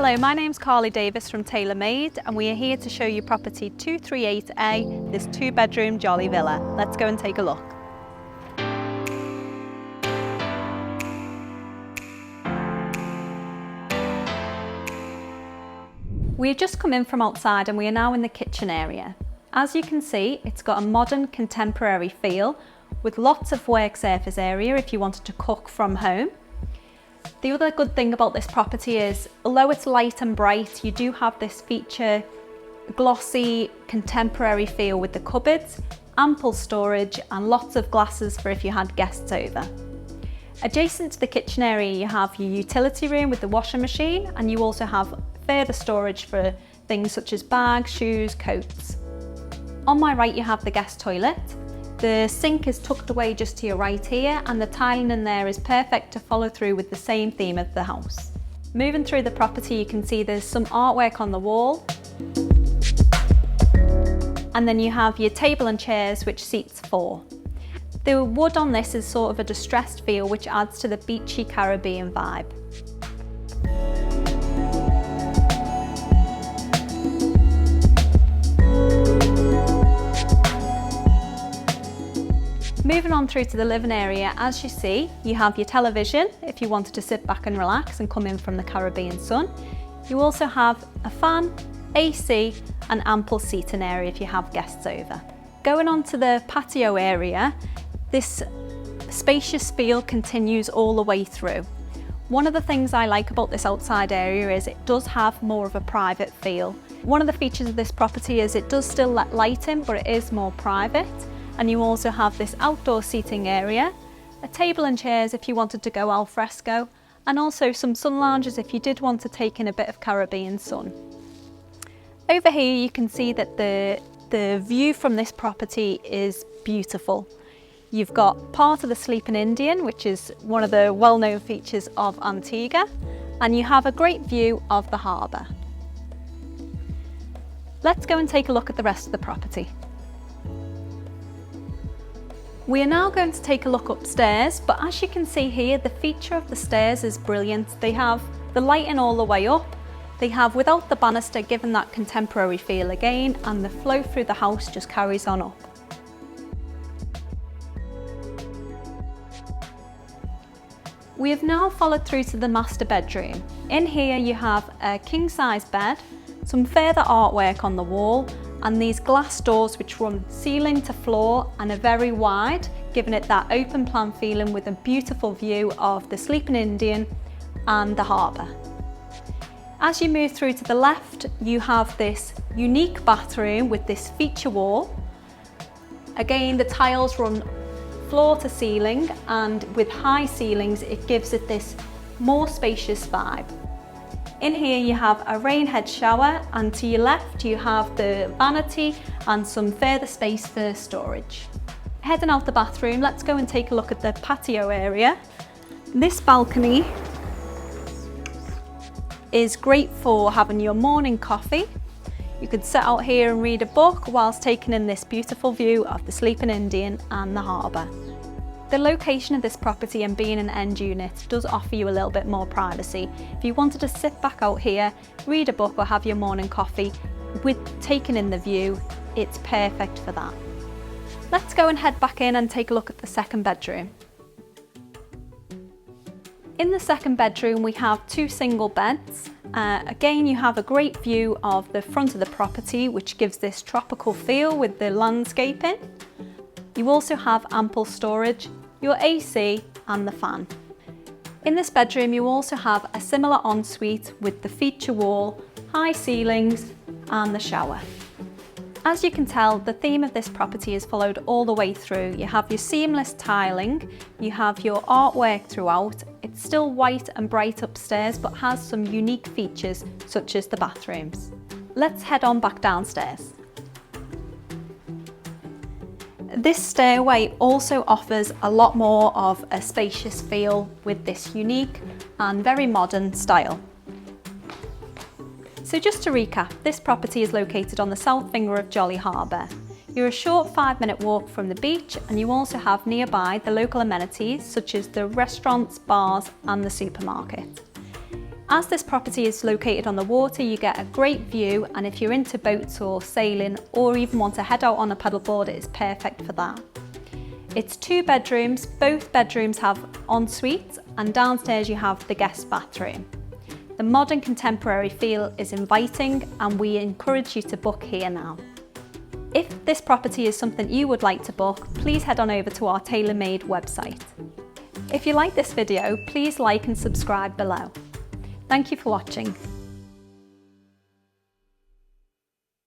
Hello, my name's Carly Davis from Taylor Made and we are here to show you property 238A, this 2-bedroom Jolly Villa. Let's go and take a look. We've just come in from outside and we are now in the kitchen area. As you can see, it's got a modern contemporary feel with lots of work surface area if you wanted to cook from home. The other good thing about this property is, although it's light and bright, you do have this feature glossy contemporary feel with the cupboards, ample storage and lots of glasses for if you had guests over. Adjacent to the kitchen area you have your utility room with the washing machine, and you also have further storage for things such as bags, shoes, coats. On my right you have the guest toilet. The sink is tucked away just to your right here and the tiling in there is perfect to follow through with the same theme of the house. Moving through the property you can see there's some artwork on the wall. And then you have your table and chairs which seats 4. The wood on this is sort of a distressed feel which adds to the beachy Caribbean vibe. Moving on through to the living area, as you see, you have your television if you wanted to sit back and relax and come in from the Caribbean sun. You also have a fan, AC and ample seating area if you have guests over. Going on to the patio area, this spacious feel continues all the way through. One of the things I like about this outside area is it does have more of a private feel. One of the features of this property is it does still let light in, but it is more private. And you also have this outdoor seating area, a table and chairs if you wanted to go al fresco, and also some sun lounges if you did want to take in a bit of Caribbean sun. Over here you can see that the view from this property is beautiful. You've got part of the Sleeping Indian, which is one of the well-known features of Antigua, and you have a great view of the harbour. Let's go and take a look at the rest of the property. We are now going to take a look upstairs, but as you can see here, the feature of the stairs is brilliant. They have the lighting all the way up, they have without the banister giving that contemporary feel again, and the flow through the house just carries on up. We have now followed through to the master bedroom. In here you have a king-size bed, some further artwork on the wall, and these glass doors which run ceiling to floor and are very wide, giving it that open plan feeling with a beautiful view of the Sleeping Indian and the harbour. As you move through to the left, you have this unique bathroom with this feature wall. Again, the tiles run floor to ceiling, and with high ceilings it gives it this more spacious vibe. In here you have a rainhead shower, and to your left you have the vanity and some further space for storage. Heading out the bathroom, let's go and take a look at the patio area. This balcony is great for having your morning coffee. You could sit out here and read a book whilst taking in this beautiful view of the Sleeping Indian and the harbour. The location of this property and being an end unit does offer you a little bit more privacy. If you wanted to sit back out here, read a book or have your morning coffee with taking in the view, it's perfect for that. Let's go and head back in and take a look at the second bedroom. In the second bedroom we have 2 single beds. Again, you have a great view of the front of the property which gives this tropical feel with the landscaping. You also have ample storage, your AC and the fan. In this bedroom you also have a similar ensuite with the feature wall, high ceilings and the shower. As you can tell, the theme of this property is followed all the way through. You have your seamless tiling, you have your artwork throughout. It's still white and bright upstairs but has some unique features such as the bathrooms. Let's head on back downstairs. This stairway also offers a lot more of a spacious feel with this unique and very modern style. So just to recap, this property is located on the south finger of Jolly Harbour. You're a short 5-minute walk from the beach, and you also have nearby the local amenities such as the restaurants, bars and the supermarket. As this property is located on the water, you get a great view, and if you're into boats or sailing or even want to head out on a paddleboard, it is perfect for that. It's 2 bedrooms, both bedrooms have ensuite, and downstairs you have the guest bathroom. The modern contemporary feel is inviting, and we encourage you to book here now. If this property is something you would like to book, please head on over to our tailor-made website. If you like this video, please like and subscribe below. Thank you for watching.